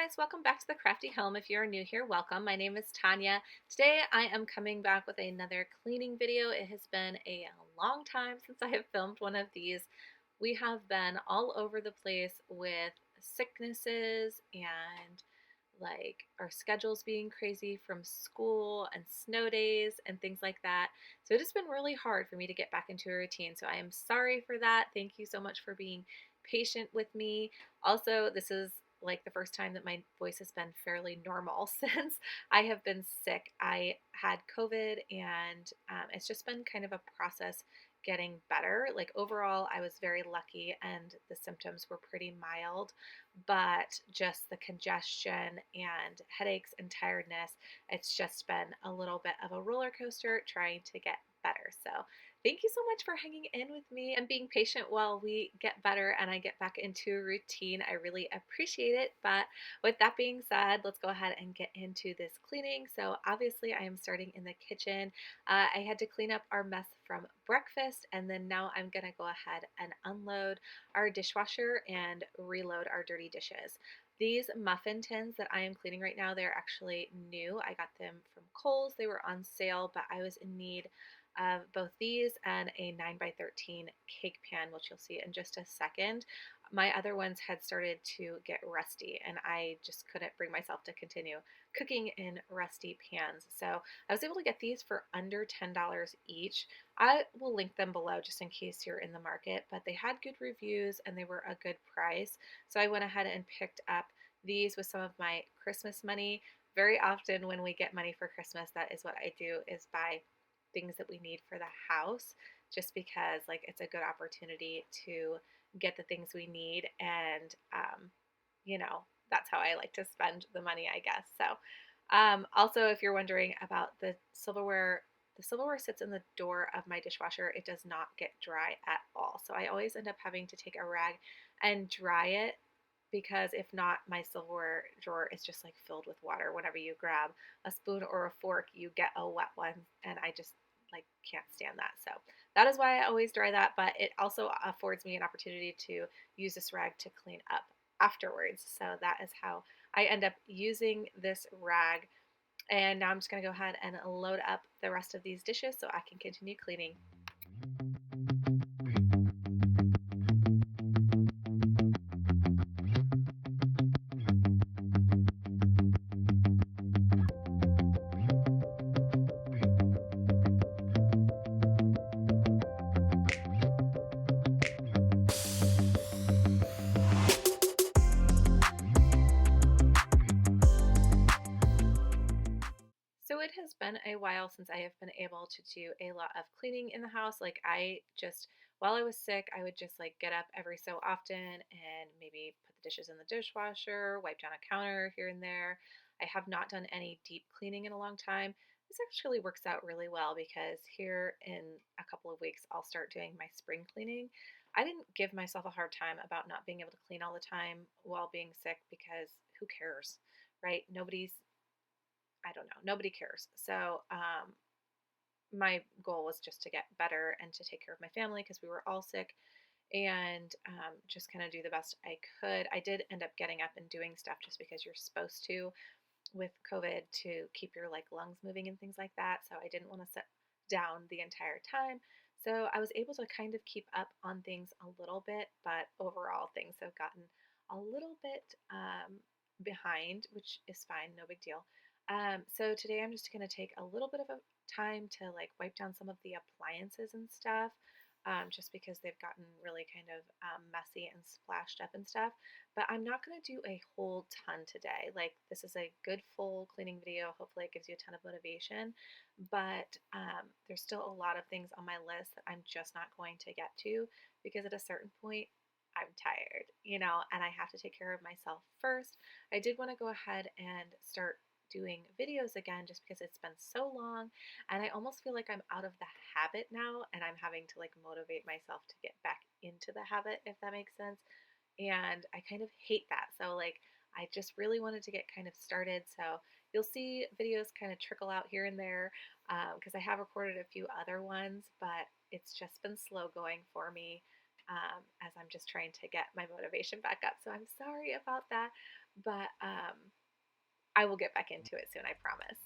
guys, welcome back to the Crafty Home. If you're new here, welcome. My name is Tanya. Today I am coming back with another cleaning video. It has been a long time since I have filmed one of these. We have been all over the place with sicknesses and like our schedules being crazy from school and snow days and things like that. So it has been really hard for me to get back into a routine. So I am sorry for that. Thank you so much for being patient with me. Also, this is like the first time that my voice has been fairly normal since I have been sick. I had COVID and it's just been kind of a process getting better. Like overall, I was very lucky and the symptoms were pretty mild, but just the congestion and headaches and tiredness, it's just been a little bit of a roller coaster trying to get better. So thank you so much for hanging in with me and being patient while we get better and I get back into a routine. I really appreciate it. But with that being said, let's go ahead and get into this cleaning. So obviously I am starting in the kitchen. I had to clean up our mess from breakfast, and then now I'm gonna go ahead and unload our dishwasher and reload our dirty dishes. These muffin tins that I am cleaning right now, they're actually new. I got them from Kohl's. They were on sale, but I was in need of both these and a 9x13 cake pan, which you'll see in just a second. My other ones had started to get rusty, and I just couldn't bring myself to continue cooking in rusty pans. So I was able to get these for under $10 each. I will link them below just in case you're in the market, but they had good reviews and they were a good price. So I went ahead and picked up these with some of my Christmas money. Very often when we get money for Christmas, that is what I do, is buy things that we need for the house, just because like it's a good opportunity to get the things we need, and you know, that's how I like to spend the money, I guess. So also, if you're wondering about the silverware sits in the door of my dishwasher. It does not get dry at all, so I always end up having to take a rag and dry it, because if not, my silverware drawer is just like filled with water. Whenever you grab a spoon or a fork, you get a wet one, and I just like can't stand that. So that is why I always dry that, but it also affords me an opportunity to use this rag to clean up afterwards. So that is how I end up using this rag. And now I'm just going to go ahead and load up the rest of these dishes so I can continue cleaning. So it has been a while since I have been able to do a lot of cleaning in the house. Like while I was sick, I would just like get up every so often and maybe put the dishes in the dishwasher, wipe down a counter here and there. I have not done any deep cleaning in a long time. This actually works out really well because here in a couple of weeks, I'll start doing my spring cleaning. I didn't give myself a hard time about not being able to clean all the time while being sick, because who cares, right? I don't know. Nobody cares. So my goal was just to get better and to take care of my family because we were all sick, and just kind of do the best I could. I did end up getting up and doing stuff just because you're supposed to with COVID to keep your like lungs moving and things like that. So I didn't want to sit down the entire time. So I was able to kind of keep up on things a little bit, but overall things have gotten a little bit behind, which is fine, no big deal. So today I'm just going to take a little bit of a time to like wipe down some of the appliances and stuff, just because they've gotten really kind of messy and splashed up and stuff. But I'm not going to do a whole ton today. Like, this is a good full cleaning video. Hopefully it gives you a ton of motivation, but there's still a lot of things on my list that I'm just not going to get to, because at a certain point I'm tired, and I have to take care of myself first. I did want to go ahead and start doing videos again just because it's been so long, and I almost feel like I'm out of the habit now, and I'm having to like motivate myself to get back into the habit, if that makes sense. And I kind of hate that. So like I just really wanted to get kind of started. So you'll see videos kind of trickle out here and there, because I have recorded a few other ones, but it's just been slow going for me, as I'm just trying to get my motivation back up. So I'm sorry about that. but I will get back into it soon, I promise.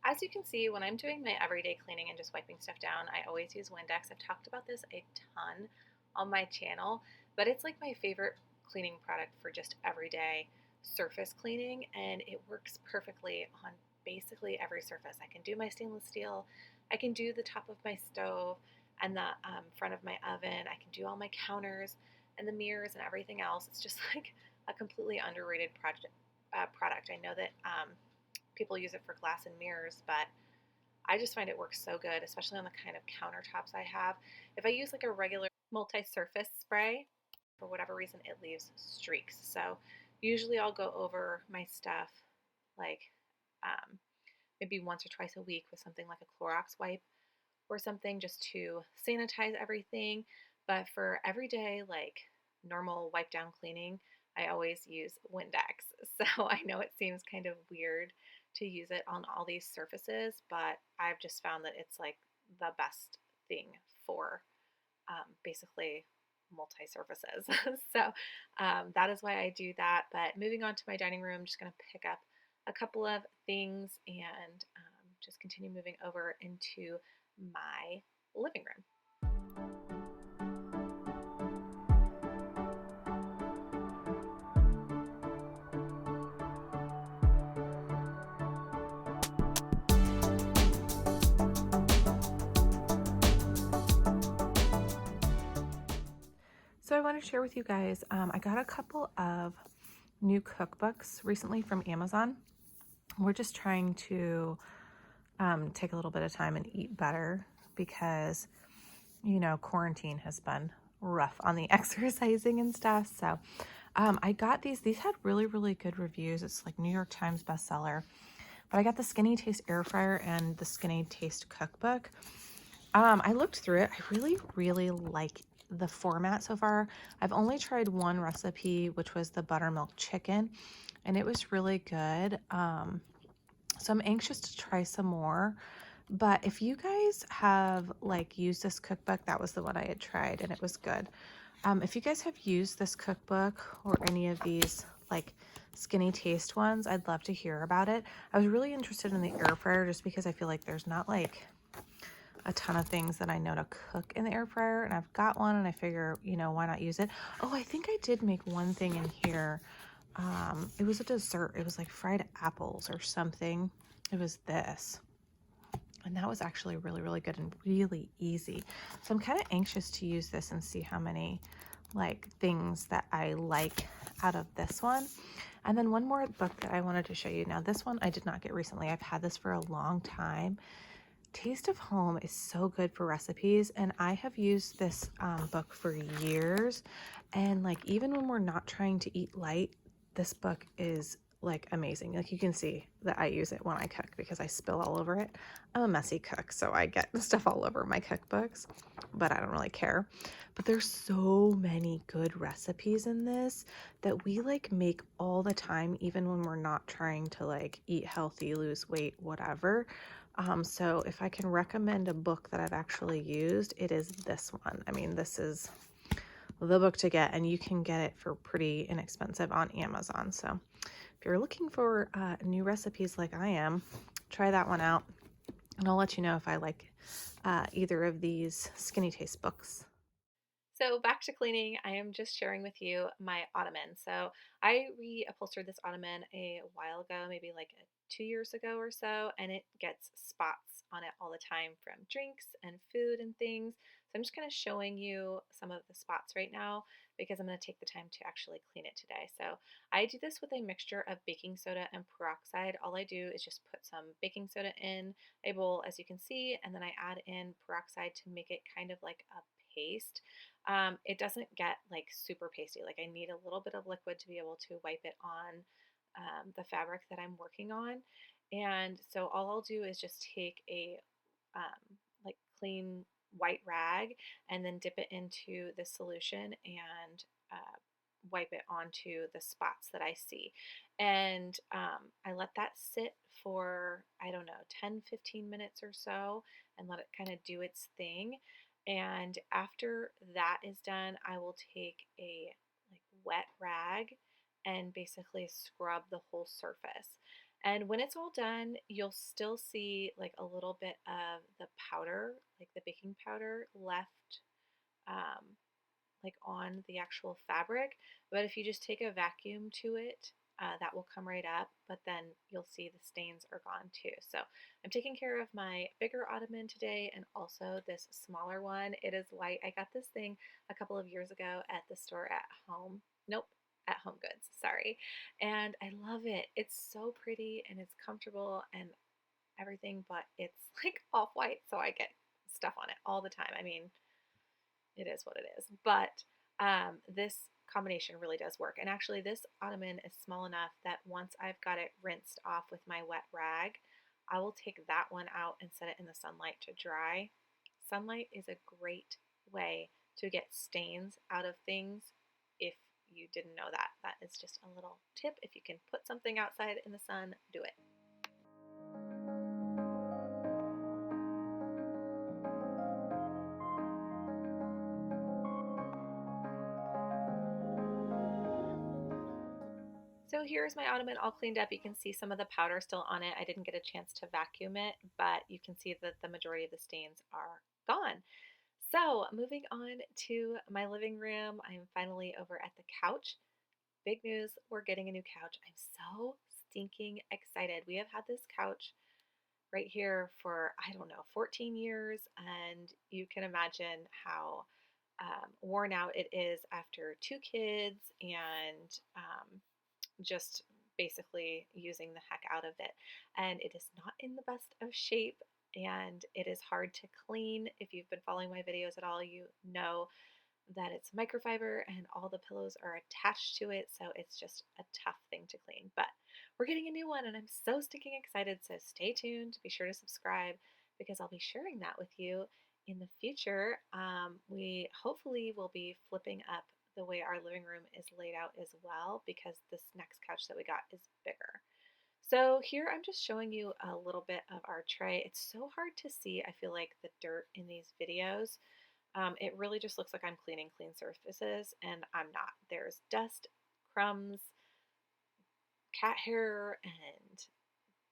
As you can see, when I'm doing my everyday cleaning and just wiping stuff down, I always use Windex. I've talked about this a ton on my channel, but it's like my favorite cleaning product for just everyday surface cleaning, and it works perfectly on basically every surface. I can do my stainless steel, I can do the top of my stove and the front of my oven, I can do all my counters and the mirrors and everything else. It's just like a completely underrated product. I know that people use it for glass and mirrors, but I just find it works so good, especially on the kind of countertops I have. If I use like a regular multi-surface spray, for whatever reason, it leaves streaks. So usually I'll go over my stuff like um, maybe once or twice a week with something like a Clorox wipe or something just to sanitize everything. But for everyday, like normal wipe down cleaning, I always use Windex. So I know it seems kind of weird to use it on all these surfaces, but I've just found that it's like the best thing for basically multi surfaces. So that is why I do that. But moving on to my dining room, I'm just going to pick up a couple of things and just continue moving over into my living room. So I want to share with you guys, I got a couple of new cookbooks recently from Amazon. We're just trying to take a little bit of time and eat better because, you know, quarantine has been rough on the exercising and stuff. So I got these. These had really, really good reviews. It's like New York Times bestseller. But I got the Skinny Taste Air Fryer and the Skinny Taste Cookbook. I looked through it. I really, really like the format so far. I've only tried one recipe, which was the buttermilk chicken, and it was really good. So I'm anxious to try some more. But if you guys have like used this cookbook, that was the one I had tried and it was good. If you guys have used this cookbook or any of these like Skinny Taste ones, I'd love to hear about it. I was really interested in the air fryer just because I feel like there's not like a ton of things that I know to cook in the air fryer, and I've got one and I figure, you know, why not use it? Oh, I think I did make one thing in here. It was a dessert. It was like fried apples or something. It was this. And that was actually really, really good and really easy. So I'm kind of anxious to use this and see how many like things that I like out of this one. And then one more book that I wanted to show you. Now this one I did not get recently. I've had this for a long time. Taste of Home is so good for recipes, and I have used this book for years, and like even when we're not trying to eat light, this book is like amazing. Like you can see that I use it when I cook because I spill all over it. I'm a messy cook, so I get stuff all over my cookbooks, but I don't really care. But there's so many good recipes in this that we like make all the time, even when we're not trying to like eat healthy, lose weight, whatever. So if I can recommend a book that I've actually used, it is this one. I mean, this is the book to get, and you can get it for pretty inexpensive on Amazon. So if you're looking for new recipes like I am, try that one out, and I'll let you know if I like either of these Skinny Taste books. So back to cleaning, I am just sharing with you my ottoman. So I reupholstered this ottoman a while ago, maybe like 2 years ago or so, and it gets spots on it all the time from drinks and food and things. So I'm just kind of showing you some of the spots right now because I'm going to take the time to actually clean it today. So I do this with a mixture of baking soda and peroxide. All I do is just put some baking soda in a bowl, as you can see, and then I add in peroxide to make it kind of like a paste. It doesn't get like super pasty. Like I need a little bit of liquid to be able to wipe it on the fabric that I'm working on. And so all I'll do is just take a like clean white rag and then dip it into the solution and wipe it onto the spots that I see. And I let that sit for, I don't know, 10-15 minutes or so and let it kind of do its thing. And after that is done, I will take a like wet rag and basically scrub the whole surface. And when it's all done, you'll still see like a little bit of the powder, like the baking powder left um, like on the actual fabric. But if you just take a vacuum to it, that will come right up, but then you'll see the stains are gone too. So I'm taking care of my bigger ottoman today and also this smaller one. It is white. I got this thing a couple of years ago at the store at home. Nope, at Home Goods, sorry. And I love it. It's so pretty and it's comfortable and everything, but it's like off-white, so I get stuff on it all the time. I mean, it is what it is. But this combination really does work. And actually, this ottoman is small enough that once I've got it rinsed off with my wet rag, I will take that one out and set it in the sunlight to dry. Sunlight is a great way to get stains out of things if you didn't know that. That is just a little tip. If you can put something outside in the sun, do it. So here's my ottoman all cleaned up. You can see some of the powder still on it. I didn't get a chance to vacuum it, but you can see that the majority of the stains are gone. So moving on to my living room, I am finally over at the couch. Big news, we're getting a new couch. I'm so stinking excited. We have had this couch right here for, I don't know, 14 years, and you can imagine how worn out it is after 2 kids and just basically using the heck out of it. And it is not in the best of shape and it is hard to clean. If you've been following my videos at all, you know that it's microfiber and all the pillows are attached to it, so it's just a tough thing to clean. But we're getting a new one and I'm so stinking excited, so stay tuned. Be sure to subscribe because I'll be sharing that with you in the future. We hopefully will be flipping up the way our living room is laid out as well because this next couch that we got is bigger. So here I'm just showing you a little bit of our tray. It's so hard to see, I feel like, the dirt in these videos. It really just looks like I'm cleaning clean surfaces, and I'm not. There's dust, crumbs, cat hair, and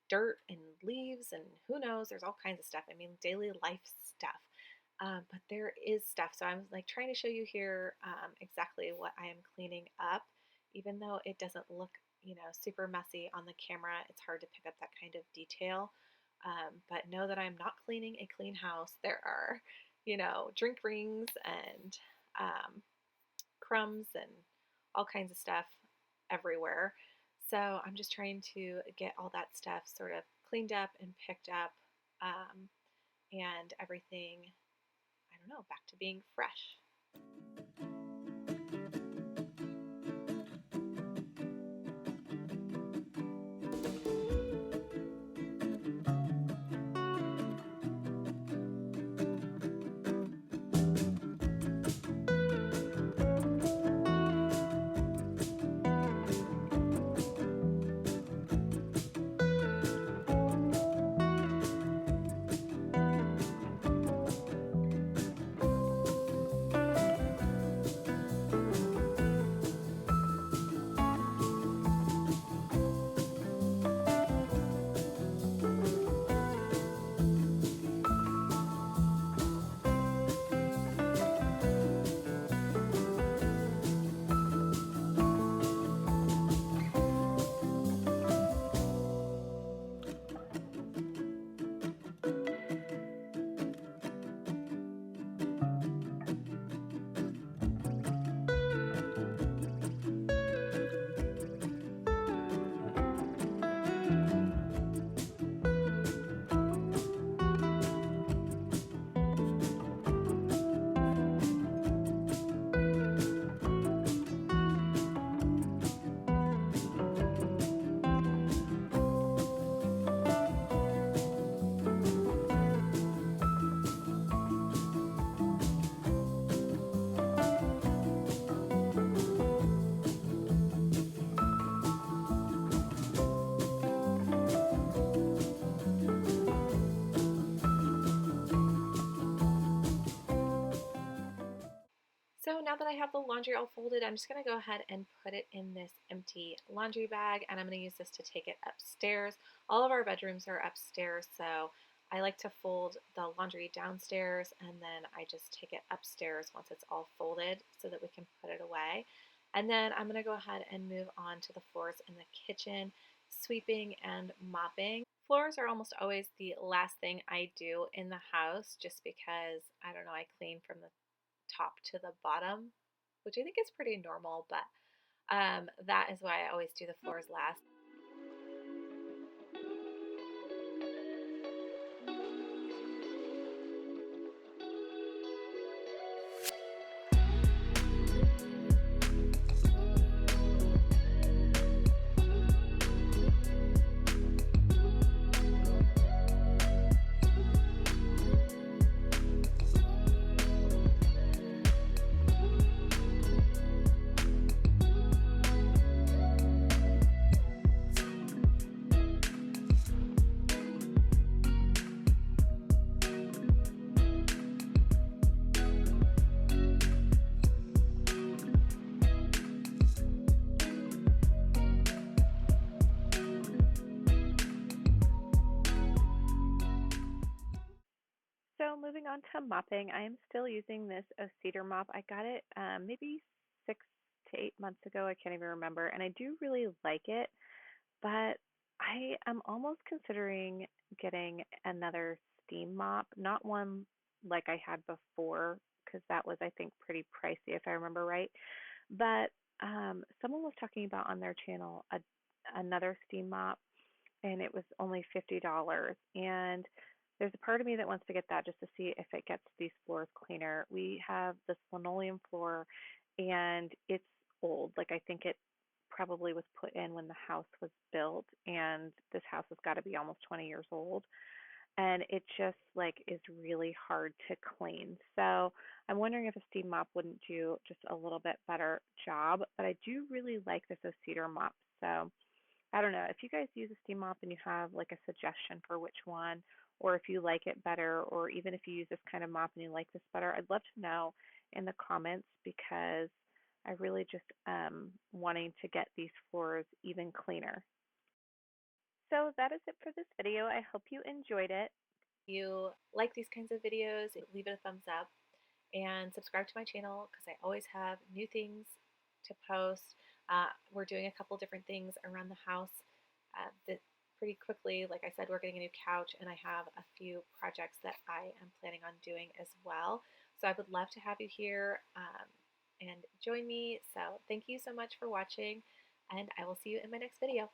dirt, and leaves, and who knows, there's all kinds of stuff. I mean, daily life stuff. But there is stuff. So I'm like trying to show you here exactly what I am cleaning up. Even though it doesn't look, super messy on the camera, it's hard to pick up that kind of detail. But know that I'm not cleaning a clean house. There are, drink rings and crumbs and all kinds of stuff everywhere. So I'm just trying to get all that stuff sort of cleaned up and picked up and everything, I don't know, back to being fresh. that I have the laundry all folded, I'm just going to go ahead and put it in this empty laundry bag, and I'm going to use this to take it upstairs. All of our bedrooms are upstairs, so I like to fold the laundry downstairs and then I just take it upstairs once it's all folded so that we can put it away. And then I'm going to go ahead and move on to the floors in the kitchen, sweeping and mopping. Floors are almost always the last thing I do in the house just because, I don't know, I clean from the top to the bottom, which I think is pretty normal, but that is why I always do the floors last. So moving on to mopping, I am still using this cedar mop. I got it maybe 6 to 8 months ago. I can't even remember, and I do really like it. But I am almost considering getting another steam mop, not one like I had before, because that was, I think, pretty pricey if I remember right. But someone was talking about on their channel another steam mop, and it was only $50. And there's a part of me that wants to get that just to see if it gets these floors cleaner. We have this linoleum floor, and it's old. Like I think it probably was put in when the house was built, and this house has got to be almost 20 years old. And it just like is really hard to clean. So I'm wondering if a steam mop wouldn't do just a little bit better job. But I do really like this cedar mop. So I don't know if you guys use a steam mop and you have like a suggestion for which one, or if you like it better, or even if you use this kind of mop and you like this better, I'd love to know in the comments because I really just wanting to get these floors even cleaner. So that is it for this video. I hope you enjoyed it. If you like these kinds of videos, leave it a thumbs up and subscribe to my channel because I always have new things to post. We're doing a couple different things around the house that pretty quickly. Like I said, we're getting a new couch, and I have a few projects that I am planning on doing as well. So I would love to have you here and join me. So thank you so much for watching, and I will see you in my next video.